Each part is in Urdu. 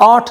8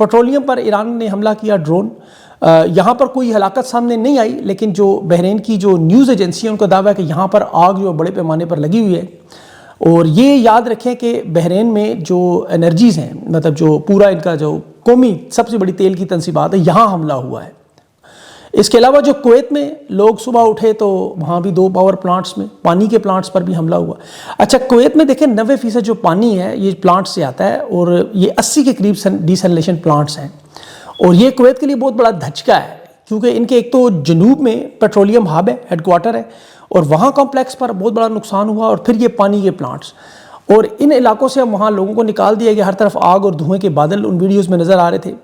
پیٹرولیم پر ایران نے حملہ کیا ڈرون. یہاں پر کوئی ہلاکت سامنے نہیں آئی، لیکن جو بحرین کی جو نیوز ایجنسی ہیں ان کا دعویٰ ہے کہ یہاں پر آگ جو بڑے پیمانے پر لگی ہوئی ہے. اور یہ یاد رکھیں کہ بحرین میں جو انرجیز ہیں، مطلب جو پورا ان کا جو قومی سب سے بڑی تیل کی تنصیبات ہے، یہاں حملہ ہوا ہے. اس کے علاوہ جو کویت میں لوگ صبح اٹھے تو وہاں بھی 2 پاور پلانٹس میں پانی کے پلانٹس پر بھی حملہ ہوا. اچھا، کویت میں دیکھیں 90% جو پانی ہے یہ پلانٹ سے آتا ہے، اور یہ 80 کے قریب ڈیسلینیشن پلانٹس ہیں. اور یہ کویت کے لیے بہت بڑا دھچکا ہے، کیونکہ ان کے ایک تو جنوب میں پیٹرولیم ہب ہے، ہیڈ کوارٹر ہے، اور وہاں کمپلیکس پر بہت بڑا نقصان ہوا. اور پھر یہ پانی کے پلانٹس، اور ان علاقوں سے اب وہاں لوگوں کو نکال دیا گیا. ہر طرف آگ اور دھوئیں کے بادل ان ویڈیوز میں نظر آ رہے تھے.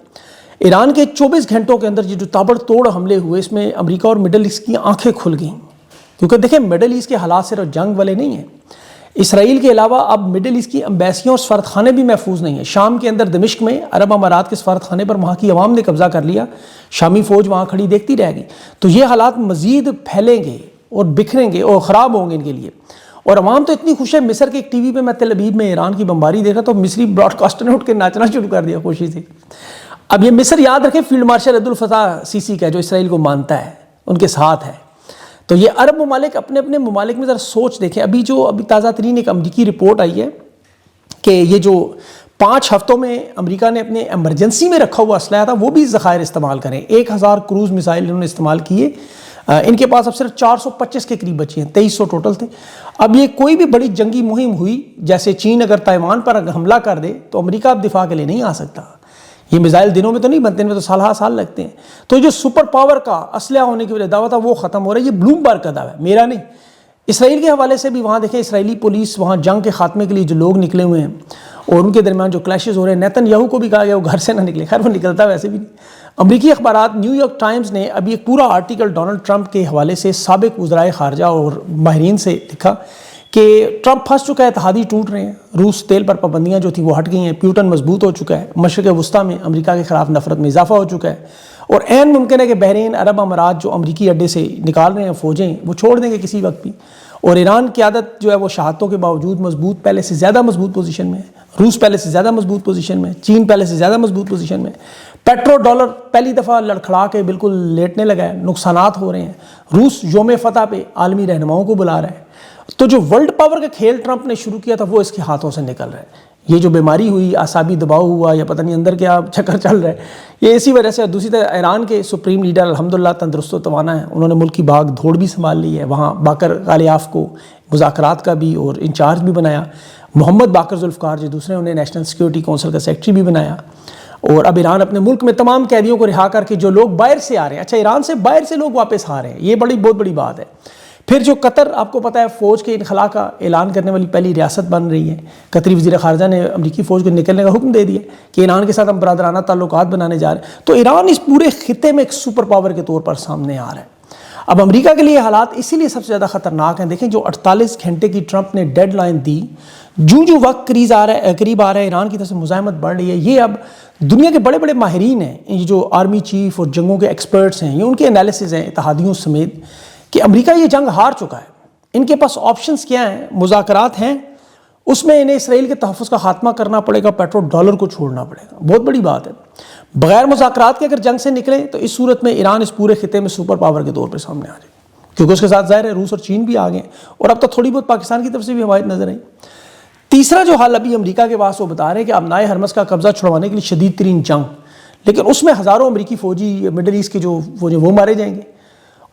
ایران کے 24 گھنٹوں کے اندر یہ جو تابڑ توڑ حملے ہوئے، اس میں امریکہ اور مڈل ایسٹ کی آنکھیں کھل گئیں. کیونکہ دیکھیں مڈل ایسٹ کے حالات صرف جنگ والے نہیں ہیں. اسرائیل کے علاوہ اب مڈل ایسٹ کی امبیسیوں اور سفارت خانے بھی محفوظ نہیں ہیں. شام کے اندر دمشق میں عرب امارات کے سفارت خانے پر وہاں کی عوام نے قبضہ کر لیا. شامی فوج وہاں کھڑی دیکھتی رہ گئی. تو یہ حالات مزید پھیلیں گے اور بکھریں گے اور خراب ہوں گے ان کے لیے. اور عوام تو اتنی خوش ہے. مصر کے ایک ٹی وی پہ میں تل ابیب میں ایران کی بمباری دیکھا تو مصری براڈ کاسٹر نے اٹھ کے ناچنا شروع کر دیا خوشی سے. اب یہ مصر یاد رکھیں فیلڈ مارشل عبدالفتاح سیسی کا، جو اسرائیل کو مانتا ہے، ان کے ساتھ ہے. تو یہ عرب ممالک اپنے اپنے ممالک میں ذرا سوچ دیکھیں. ابھی تازہ ترین ایک امریکی رپورٹ آئی ہے کہ یہ جو 5 ہفتوں میں امریکہ نے اپنے ایمرجنسی میں رکھا ہوا اسلحہ تھا وہ بھی ذخائر استعمال کریں. 1000 کروز میزائل انہوں نے استعمال کیے. ان کے پاس اب صرف 425 کے قریب بچی ہیں. 2300 ٹوٹل تھے. اب یہ کوئی بھی بڑی جنگی مہم ہوئی، جیسے چین اگر تائیوان پر حملہ کر دے تو امریکہ اب دفاع کے لیے نہیں آ سکتا. یہ میزائل دنوں میں تو نہیں بنتے، ان میں تو سال ہا سال لگتے ہیں. تو جو سپر پاور کا اسلحہ ہونے کی وجہ دعویٰ تھا وہ ختم ہو رہا ہے. یہ بلومبرگ کا دعویٰ ہے، میرا نہیں. اسرائیل کے حوالے سے بھی وہاں دیکھیں اسرائیلی پولیس وہاں جنگ کے خاتمے کے لیے جو لوگ نکلے ہوئے ہیں اور ان کے درمیان جو کلیشز ہو رہے ہیں. نیتن یاہو کو بھی کہا گیا وہ گھر سے نہ نکلے. خیر وہ نکلتا ویسے بھی نہیں. امریکی اخبارات نیو یارک ٹائمز نے ابھی ایک پورا آرٹیکل ڈونلڈ ٹرمپ کے حوالے سے سابق وزرائے خارجہ اور ماہرین سے لکھا کہ ٹرمپ پھنس چکا ہے، اتحادی ٹوٹ رہے ہیں. روس تیل پر پابندیاں جو تھیں وہ ہٹ گئی ہیں. پیوٹن مضبوط ہو چکا ہے. مشرق وسطیٰ میں امریکہ کے خلاف نفرت میں اضافہ ہو چکا ہے. اور عین ممکن ہے کہ بحرین عرب امارات جو امریکی اڈے سے نکال رہے ہیں فوجیں، وہ چھوڑ دیں گے کسی وقت بھی. اور ایران کی عادت جو ہے وہ شہادتوں کے باوجود مضبوط، پہلے سے زیادہ مضبوط پوزیشن میں ہے. روس پہلے سے زیادہ مضبوط پوزیشن میں ہے. چین پہلے سے زیادہ مضبوط پوزیشن میں ہے. پیٹرو ڈالر پہلی دفعہ لڑکھڑا کے بالکل لیٹنے لگا ہے. نقصانات ہو رہے ہیں. روس یوم فتح پہ عالمی رہنماؤں کو بلا رہا ہے. تو جو ورلڈ پاور کا کھیل ٹرمپ نے شروع کیا تھا وہ اس کے ہاتھوں سے نکل رہا ہے. یہ جو بیماری ہوئی، اعصابی دباؤ ہوا یا پتہ نہیں اندر کیا چکر چل رہا ہے، یہ اسی وجہ سے. دوسری طرف ایران کے سپریم لیڈر الحمدللہ تندرست و توانا ہے. انہوں نے ملک کی بھاگ دھوڑ بھی سنبھال لی ہے. وہاں باقر غالیاف کو مذاکرات کا بھی اور انچارج بھی بنایا. محمد باقر ذوالفقار جو دوسرے انہیں نیشنل سیکیورٹی کونسل کا سیکرٹری بھی بنایا. اور اب ایران اپنے ملک میں تمام قیدیوں کو رہا کر کے جو لوگ باہر سے آ رہے ہیں، اچھا ایران سے باہر سے لوگ واپس آ رہے ہیں، یہ بہت بڑی بات ہے. پھر جو قطر، آپ کو پتہ ہے فوج کے انخلاء کا اعلان کرنے والی پہلی ریاست بن رہی ہے. قطری وزیر خارجہ نے امریکی فوج کو نکلنے کا حکم دے دیا کہ ایران کے ساتھ ہم برادرانہ تعلقات بنانے جا رہے ہیں. تو ایران اس پورے خطے میں ایک سپر پاور کے طور پر سامنے آ رہا ہے. اب امریکہ کے لیے حالات اسی لیے سب سے زیادہ خطرناک ہیں. دیکھیں جو 48 گھنٹے کی ٹرمپ نے ڈیڈ لائن دی، جو وقت قریب آ رہا ہے ایران کی طرف سے مزاحمت بڑھ رہی ہے. یہ اب دنیا کے بڑے بڑے ماہرین ہیں، یہ جو آرمی چیف اور جنگوں کے ایکسپرٹس ہیں، یہ ان کے انالیسز ہیں اتحادیوں سمیت کہ امریکہ یہ جنگ ہار چکا ہے. ان کے پاس آپشنز کیا ہیں؟ مذاکرات ہیں، اس میں انہیں اسرائیل کے تحفظ کا خاتمہ کرنا پڑے گا، پیٹرو ڈالر کو چھوڑنا پڑے گا. بہت بڑی بات ہے. بغیر مذاکرات کے اگر جنگ سے نکلے تو اس صورت میں ایران اس پورے خطے میں سپر پاور کے طور پہ سامنے آ جائے، کیونکہ اس کے ساتھ ظاہر ہے روس اور چین بھی آ گئے اور اب تو تھوڑی بہت پاکستان کی طرف سے بھی حمایت نظر آئی. تیسرا جو حال ابھی امریکہ کے پاس وہ بتا رہے ہیں کہ ابنائے حرمس کا قبضہ چھڑوانے کے لیے شدید ترین جنگ، لیکن اس میں ہزاروں امریکی فوجی مڈل ایسٹ کے جو فوجی وہ مارے جائیں گے.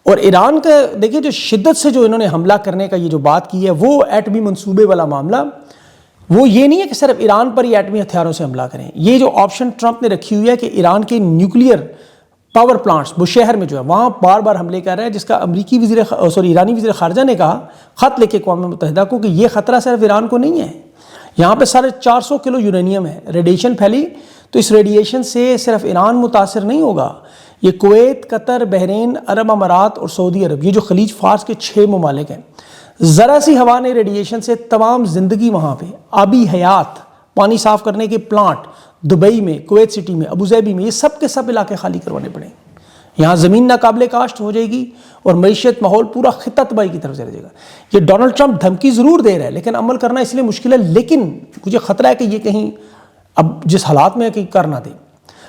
اور ایران کا دیکھیے جو شدت سے جو انہوں نے حملہ کرنے کا یہ جو بات کی ہے وہ ایٹمی منصوبے والا معاملہ، وہ یہ نہیں ہے کہ صرف ایران پر ہی ایٹمی ہتھیاروں سے حملہ کریں. یہ جو آپشن ٹرمپ نے رکھی ہوئی ہے کہ ایران کے نیوکلیئر پاور پلانٹس بشہر میں جو ہے وہاں بار بار حملے کر رہا ہے، جس کا ایرانی وزیر خارجہ نے کہا خط لکھ کے اقوام متحدہ کو کہ یہ خطرہ صرف ایران کو نہیں ہے، یہاں پہ 450 کلو یورینیم ہے، ریڈیشن پھیلی تو اس ریڈیشن سے صرف ایران متاثر نہیں ہوگا، یہ کویت، قطر، بحرین، عرب امارات اور سعودی عرب، یہ جو خلیج فارس کے 6 ممالک ہیں، ذرا سی ہوا نے ریڈیشن سے تمام زندگی وہاں پہ، آبی حیات، پانی صاف کرنے کے پلانٹ دبئی میں، کویت سٹی میں، ابوظہبی میں، یہ سب کے سب علاقے خالی کروانے پڑیں. یہاں زمین ناقابل کاشت ہو جائے گی اور معیشت ماحول پورا خطہ تباہی کی طرف چلے جائے گا. یہ ڈونلڈ ٹرمپ دھمکی ضرور دے رہا ہے لیکن عمل کرنا اس لیے مشکل ہے، لیکن مجھے خطرہ ہے کہ یہ کہیں اب جس حالات میں ہے کہ کر نہ دے.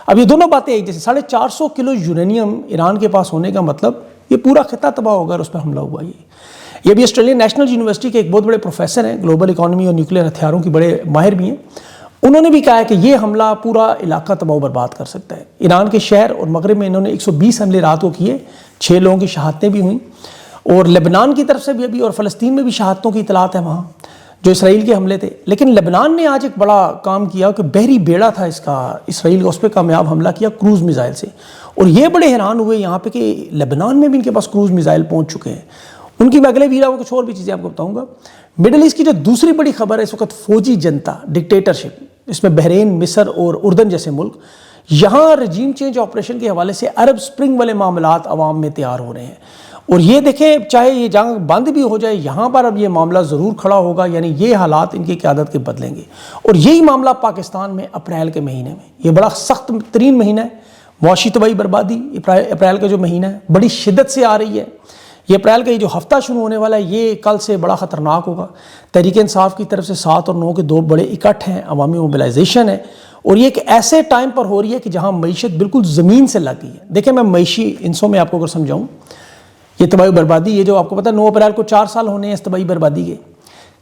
اب یہ دونوں باتیں ایک جیسے 450 کلو یورینیم ایران کے پاس ہونے کا مطلب یہ پورا خطہ تباہ ہوگا اس پر حملہ ہوا. یہ بھی آسٹریلین نیشنل یونیورسٹی کے ایک بہت بڑے پروفیسر ہیں, گلوبل اکانومی اور نیوکلیر ہتھیاروں کی بڑے ماہر بھی ہیں. انہوں نے بھی کہا ہے کہ یہ حملہ پورا علاقہ تباہ و برباد کر سکتا ہے. ایران کے شہر اور مغرب میں انہوں نے 120 حملے رات کو کیے, 6 لوگوں کی شہادتیں بھی ہوئیں, اور لبنان کی طرف سے بھی ابھی اور فلسطین میں بھی شہادتوں کی اطلاعات ہیں وہاں جو اسرائیل کے حملے تھے. لیکن لبنان نے آج ایک بڑا کام کیا کہ بحری بیڑا تھا اس کا, اسرائیل کا, اس پہ کامیاب حملہ کیا کروز میزائل سے. اور یہ بڑے حیران ہوئے یہاں پہ کہ لبنان میں بھی ان کے پاس کروز میزائل پہنچ چکے ہیں. ان کی میں اگلے ویڈیو کچھ اور بھی چیزیں آپ کو بتاؤں گا. مڈل ایسٹ کی جو دوسری بڑی خبر ہے اس وقت فوجی جنتا, ڈکٹیٹرشپ, اس میں بحرین, مصر اور اردن جیسے ملک, یہاں رجیم چینج آپریشن کے حوالے سے عرب سپرنگ والے معاملات عوام میں تیار ہو رہے ہیں. اور یہ دیکھیں چاہے یہ جنگ بند بھی ہو جائے, یہاں پر اب یہ معاملہ ضرور کھڑا ہوگا, یعنی یہ حالات ان کی قیادت کے بدلیں گے. اور یہی معاملہ پاکستان میں اپریل کے مہینے میں, یہ بڑا سخت ترین مہینہ ہے, معاشی تباہی بربادی اپریل کا جو مہینہ ہے بڑی شدت سے آ رہی ہے. یہ اپریل کا یہ جو ہفتہ شروع ہونے والا ہے یہ کل سے بڑا خطرناک ہوگا. تحریک انصاف کی طرف سے 7 اور 9 کے 2 بڑے اکٹھ ہیں, عوامی موبلائزیشن ہے, اور یہ ایک ایسے ٹائم پر ہو رہی ہے کہ جہاں معیشت بالکل زمین سے لگ گئی ہے. دیکھیں میں معیشی انسوں میں آپ کو اگر سمجھاؤں, یہ تباہی بربادی, یہ جو آپ کو پتا 9 اپریل کو 4 سال ہونے ہیں اس تباہی بربادی کے.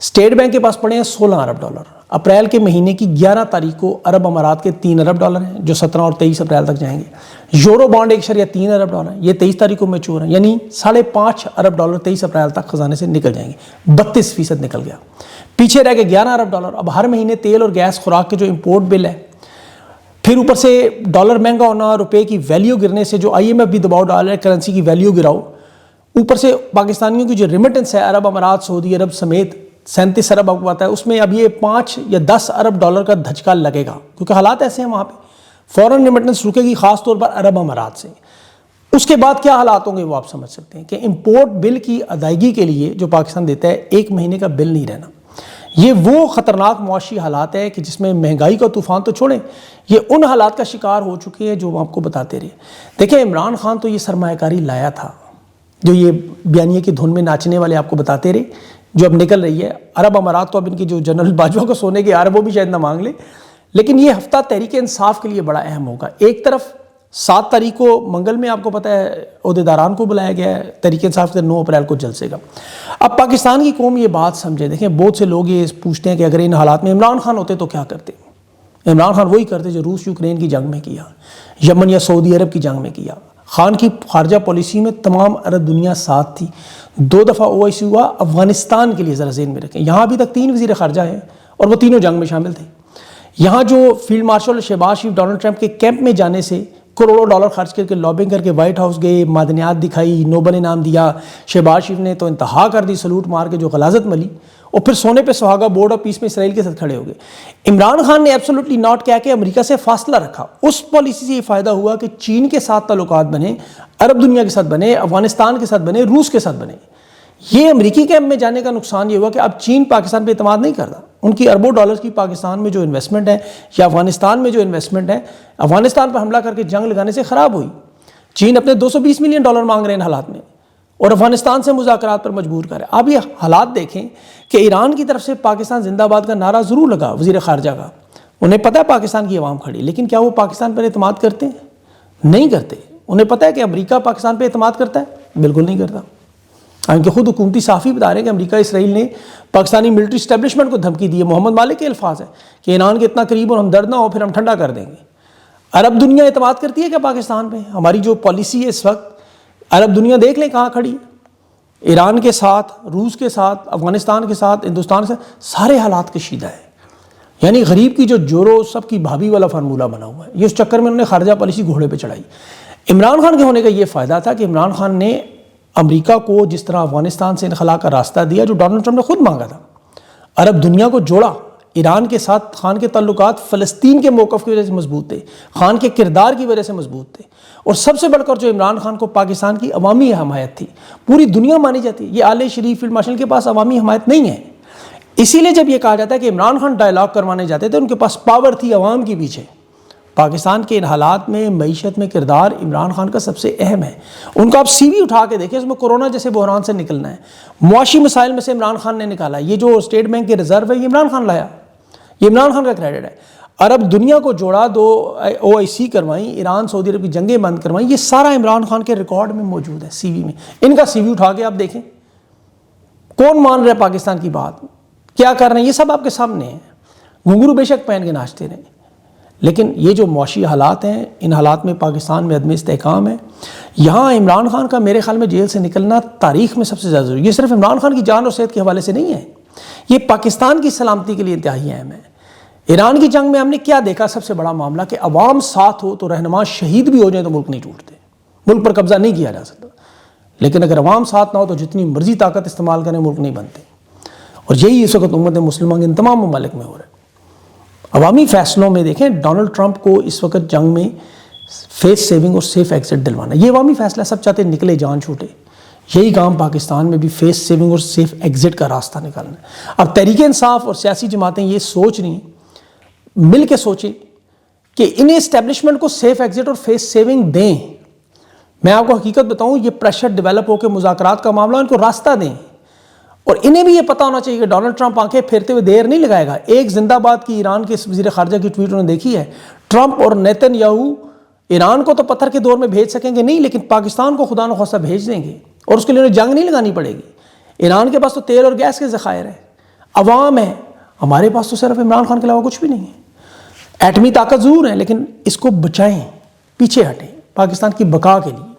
اسٹیٹ بینک کے پاس پڑے ہیں 16 ارب ڈالر. اپریل کے مہینے کی 11 تاریخ کو عرب امارات کے 3 ارب ڈالر ہیں جو 17 اور 23 اپریل تک جائیں گے. یورو بانڈ 1.3 ارب ڈالر ہیں, یہ 23 تاریخ کو میچور ہیں, یعنی 5.5 ارب ڈالر 23 اپریل تک خزانے سے نکل جائیں گے. 32% نکل گیا, پیچھے رہ گئے 11 ارب ڈالر. اب ہر مہینے تیل اور گیس خوراک کے جو امپورٹ بل ہے, پھر اوپر سے ڈالر مہنگا ہونا, روپے کی ویلیو گرنے سے جو IMF بھی دباؤ ڈال رہا ہے کرنسی کی ویلیو گراؤ, اوپر سے پاکستانیوں کی جو ریمیٹنس ہے عرب امارات, سعودی عرب سمیت 37 ارب آپ کو پتا ہے, اس میں اب یہ 5 یا 10 ارب ڈالر کا دھچکا لگے گا, کیونکہ حالات ایسے ہیں وہاں پہ. فورن ریمیٹنس رکے گی خاص طور پر عرب امارات سے. اس کے بعد کیا حالات ہوں گے وہ آپ سمجھ سکتے ہیں کہ امپورٹ بل کی ادائیگی کے لیے جو پاکستان دیتا ہے 1 مہینے کا بل نہیں رہنا. یہ وہ خطرناک معاشی حالات ہے کہ جس میں مہنگائی کا طوفان تو چھوڑیں, یہ ان حالات کا شکار ہو چکے ہیں جو ہم آپ کو بتاتے رہے. دیکھیں عمران خان تو یہ سرمایہ کاری لایا تھا, جو یہ بیانیے کی دھن میں ناچنے والے آپ کو بتاتے رہے, جو اب نکل رہی ہے. عرب امارات تو اب ان کی جو جنرل باجوہ کو سونے کے عرب وہ بھی شاید نہ مانگ لے. لیکن یہ ہفتہ تحریک انصاف کے لیے بڑا اہم ہوگا. ایک طرف 7 تاریخ کو منگل میں آپ کو پتہ ہے عہدیداران کو بلایا گیا ہے, تحریک انصاف سے 9 اپریل کو جلسے گا. اب پاکستان کی قوم یہ بات سمجھے. دیکھیں بہت سے لوگ یہ پوچھتے ہیں کہ اگر ان حالات میں عمران خان ہوتے تو کیا کرتے. عمران خان وہی کرتے جو روس یوکرین کی جنگ میں کیا, یمن یا سعودی عرب کی جنگ میں کیا. خان کی خارجہ پالیسی میں تمام عرب دنیا ساتھ تھی. 2 دفعہ OIC ہوا افغانستان کے لیے, ذرا ذہن میں رکھیں. یہاں ابھی تک 3 وزیر خارجہ ہیں اور وہ تینوں جنگ میں شامل تھے. یہاں جو فیلڈ مارشل شہباز شریف ڈونلڈ ٹرمپ کے کیمپ میں جانے سے کروڑوں ڈالر خرچ کر کے لابنگ کر کے وائٹ ہاؤس گئے, معدنیات دکھائی, نوبل انعام دیا. شہباز شریف نے تو انتہا کر دی, سلوٹ مار کے جو غلاظت ملی, اور پھر سونے پہ سہاگا بورڈ آف پیس میں اسرائیل کے ساتھ کھڑے ہو گئے. عمران خان نے ایبسولوٹلی ناٹ کہہ کے امریکہ سے فاصلہ رکھا. اس پالیسی سے یہ فائدہ ہوا کہ چین کے ساتھ تعلقات بنے, عرب دنیا کے ساتھ بنے, افغانستان کے ساتھ بنے, روس کے ساتھ بنے. یہ امریکی کیمپ میں جانے کا نقصان یہ ہوا کہ اب چین پاکستان پہ اعتماد نہیں کرتا. ان کی اربوں ڈالرز کی پاکستان میں جو انویسٹمنٹ ہے یا افغانستان میں جو انویسٹمنٹ ہے, افغانستان پر حملہ کر کے جنگ لگانے سے خراب ہوئی. چین اپنے $220 ملین مانگ رہے ہیں ان حالات میں, اور افغانستان سے مذاکرات پر مجبور کر رہے ہیں. اب یہ حالات دیکھیں کہ ایران کی طرف سے پاکستان زندہ باد کا نعرہ ضرور لگا وزیر خارجہ کا. انہیں پتہ ہے پاکستان کی عوام کھڑی, لیکن کیا وہ پاکستان پر اعتماد کرتے ہیں؟ نہیں کرتے. انہیں پتہ ہے کہ امریکہ پاکستان پہ اعتماد کرتا ہے؟ بالکل نہیں کرتا. ان کے خود حکومتی صحافی بتا رہے ہیں کہ امریکہ اسرائیل نے پاکستانی ملٹری اسٹیبلشمنٹ کو دھمکی دی ہے. محمد مالک کے الفاظ ہیں کہ ایران کے اتنا قریب اور ہم درد نہ ہو پھر ہم ٹھنڈا کر دیں گے. عرب دنیا اعتماد کرتی ہے کیا پاکستان پہ؟ ہماری جو پالیسی ہے اس وقت, عرب دنیا دیکھ لیں کہاں کھڑی ہے. ایران کے ساتھ, روس کے ساتھ, افغانستان کے ساتھ, ہندوستان سے سارے حالات کشیدہ ہیں. یعنی غریب کی جو جورو سب کی بھابھی والا فارمولہ بنا ہوا ہے. یہ اس چکر میں انہوں نے خارجہ پالیسی گھوڑے پہ چڑھائی. عمران خان کے ہونے کا یہ فائدہ تھا کہ عمران خان نے امریکہ کو جس طرح افغانستان سے انخلا کا راستہ دیا جو ڈونلڈ ٹرمپ نے خود مانگا تھا, عرب دنیا کو جوڑا. ایران کے ساتھ خان کے تعلقات فلسطین کے موقف کی وجہ سے مضبوط تھے, خان کے کردار کی وجہ سے مضبوط تھے, اور سب سے بڑھ کر جو عمران خان کو پاکستان کی عوامی حمایت تھی, پوری دنیا مانی جاتی ہے. یہ آل شریف فیلڈ مارشل کے پاس عوامی حمایت نہیں ہے. اسی لیے جب یہ کہا جاتا ہے کہ عمران خان ڈائلاگ کروانے جاتے تھے, ان کے پاس پاور تھی عوام کے پیچھے. پاکستان کے ان حالات میں معیشت میں کردار عمران خان کا سب سے اہم ہے. ان کا آپ سی وی اٹھا کے دیکھیں, اس میں کورونا جیسے بحران سے نکلنا ہے, معاشی مسائل میں سے عمران خان نے نکالا. یہ جو اسٹیٹ بینک کے ریزرو ہے یہ عمران خان لایا, یہ عمران خان کا کریڈٹ ہے. عرب دنیا کو جوڑا، 2 OIC کروائیں، ایران سعودی عرب کی جنگیں بند کروائیں، یہ سارا عمران خان کے ریکارڈ میں موجود ہے، CV میں۔ ان کا CV اٹھا کے آپ دیکھیں، کون مان رہا ہے پاکستان کی بات، کیا کر رہے ہیں، یہ سب آپ کے سامنے ہیں۔ گھنگرو بے شک پہن کے ناچتے رہیں، لیکن یہ جو معاشی حالات ہیں، ان حالات میں پاکستان میں عدم استحکام ہے۔ یہاں عمران خان کا میرے خیال میں جیل سے نکلنا تاریخ میں سب سے زیادہ ضروری ہے۔ یہ صرف عمران خان کی جان اور صحت کے حوالے سے نہیں ہے، یہ پاکستان کی سلامتی کے لیے انتہائی اہم ہے۔ ایران کی جنگ میں ہم نے کیا دیکھا، سب سے بڑا معاملہ کہ عوام ساتھ ہو تو رہنما شہید بھی ہو جائیں تو ملک نہیں ٹوٹتے، ملک پر قبضہ نہیں کیا جا سکتا، لیکن اگر عوام ساتھ نہ ہو تو جتنی مرضی طاقت استعمال کریں ملک نہیں بنتے۔ اور یہی اس وقت امت مسلمہ کے ان تمام ممالک میں ہو رہا ہے۔ عوامی فیصلوں میں دیکھیں، ڈونلڈ ٹرمپ کو اس وقت جنگ میں فیس سیونگ اور سیف ایگزٹ دلوانا، یہ عوامی فیصلہ، سب چاہتے ہیں نکلے جان چھوٹے۔ یہی کام پاکستان میں بھی فیس سیونگ اور سیف ایگزٹ کا راستہ نکالنا ہے۔ اب تحریک انصاف اور سیاسی جماعتیں یہ سوچ رہی ہیں، مل کے سوچیں کہ انہیں اسٹیبلشمنٹ کو سیف ایگزٹ اور فیس سیونگ دیں۔ میں آپ کو حقیقت بتاؤں، یہ پریشر ڈیولپ ہو کے مذاکرات کا معاملہ، ان کو راستہ دیں، اور انہیں بھی یہ پتہ ہونا چاہیے کہ ڈونلڈ ٹرمپ آنکھیں پھیرتے ہوئے دیر نہیں لگائے گا۔ ایک زندہ باد کی ایران کے وزیر خارجہ کی ٹویٹ انہوں نے دیکھی ہے، ٹرمپ اور نیتن یاہو ایران کو تو پتھر کے دور میں بھیج سکیں گے نہیں، لیکن پاکستان کو خدا نخواستہ بھیج دیں گے، اور اس کے لیے انہیں جنگ نہیں لگانی پڑے گی۔ ایران کے پاس تو تیل اور گیس کے ذخائر ہیں، عوام ہے، ہمارے پاس تو صرف عمران خان کے علاوہ کچھ بھی نہیں ہے۔ ایٹمی طاقت ضرور ہے، لیکن اس کو بچائیں، پیچھے ہٹیں پاکستان کی بقا کے لیے۔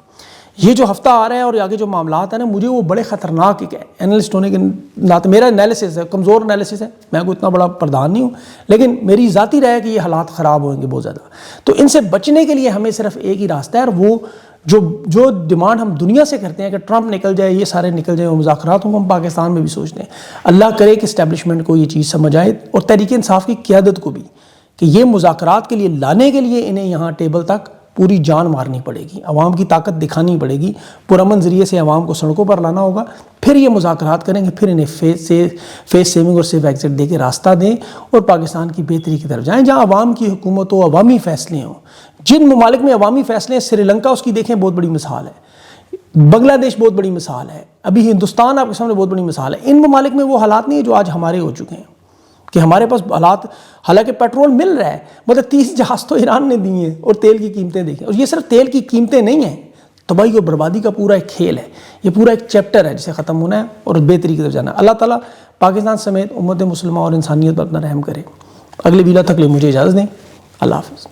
یہ جو ہفتہ آ رہا ہے اور آگے جو معاملات ہیں نا، مجھے وہ بڑے خطرناک ایک اینالسٹ ہونے کے ناطے، میرا انالیسس ہے، کمزور انالیسس ہے، میں کوئی اتنا بڑا پردھان نہیں ہوں، لیکن میری ذاتی رائے ہے کہ یہ حالات خراب ہوئیں گے بہت زیادہ۔ تو ان سے بچنے کے لیے ہمیں صرف ایک ہی راستہ ہے، اور وہ جو ڈیمانڈ ہم دنیا سے کرتے ہیں کہ ٹرمپ نکل جائے، یہ سارے نکل جائیں، وہ مذاکرات ہوں، ہم پاکستان میں بھی سوچتے ہیں۔ اللہ کرے کہ اسٹیبلشمنٹ کو یہ چیز سمجھ آئے، اور تحریک انصاف کی قیادت کو بھی، کہ یہ مذاکرات کے لیے لانے کے لیے انہیں یہاں ٹیبل تک پوری جان مارنی پڑے گی، عوام کی طاقت دکھانی پڑے گی، پرامن ذریعے سے عوام کو سڑکوں پر لانا ہوگا، پھر یہ مذاکرات کریں گے، پھر انہیں فیس سیونگ اور سیف ایگزٹ دے کے راستہ دیں اور پاکستان کی بہتری کی طرف جائیں، جہاں عوام کی حکومت ہو، عوامی فیصلے ہوں۔ جن ممالک میں عوامی فیصلے ہیں، سری لنکا اس کی دیکھیں بہت بڑی مثال ہے، بنگلہ دیش بہت بڑی مثال ہے، ابھی ہندوستان آپ کے سامنے بہت بڑی مثال ہے۔ ان ممالک میں وہ حالات نہیں ہیں جو آج ہمارے ہو چکے ہیں، کہ ہمارے پاس حالات، حالانکہ پیٹرول مل رہا ہے، مطلب 30 جہاز تو ایران نے دیے ہیں، اور تیل کی قیمتیں دیکھیں، اور یہ صرف تیل کی قیمتیں نہیں ہیں، تباہی اور بربادی کا پورا ایک کھیل ہے، یہ پورا ایک چیپٹر ہے جسے ختم ہونا ہے اور بہتری کی طرف جانا ہے۔ اللہ تعالیٰ پاکستان سمیت امت مسلمہ اور انسانیت پر اپنا رحم کرے۔ اگلے ویلا تک لے مجھے اجازت دیں، اللہ حافظ۔